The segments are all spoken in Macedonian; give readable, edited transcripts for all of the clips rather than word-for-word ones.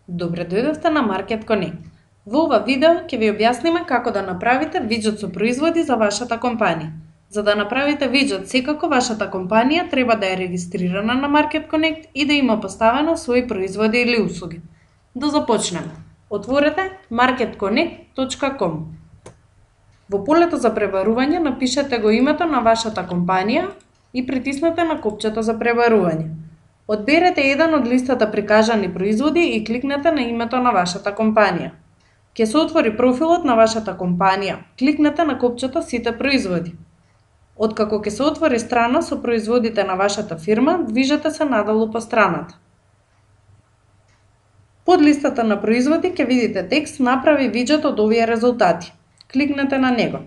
Добре дојдовте на Market Connect. Во ова видео ќе ви објасниме како да направите виджет со производи за вашата компанија. За да направите виджет, секако вашата компанија треба да е регистрирана на Market Connect и да има поставено своји производи или услуги. Да започнеме. Отворете marketconnect.com. Во полето за пребарување напишете го името на вашата компанија и притиснете на копчето за пребарување. Одберете еден од листата прикажани производи и кликнете на името на вашата компанија. Ќе се отвори профилот на вашата компанија. Кликнете на копчето Сите производи. Откако ќе се отвори страна со производите на вашата фирма, движете се надолу по страната. Под листата на производи ќе видите текст "Направи виджет од овие резултати". Кликнете на него.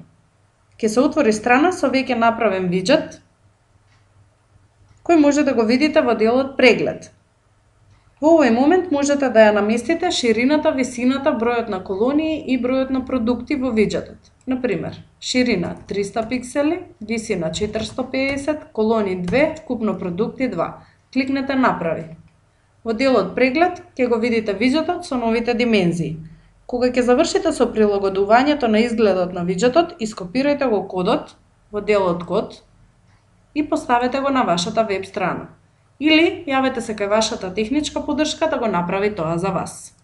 Ќе се отвори страна со веќе направен виджет, кој може да го видите во делот Преглед. Во овој момент можете да ја наместите ширината, висината, бројот на колонии и бројот на продукти во виджетот. Например, ширина 300 пиксели, висина 450, колони 2, вкупно продукти 2. Кликнете Направи. Во делот Преглед ќе го видите виджетот со новите димензии. Кога ќе завршите со прилагодувањето на изгледот на виджетот, ископирајте го кодот во делот Код и поставете го на вашата веб страна. Или јавете се кај вашата техничка поддршка да го направи тоа за вас.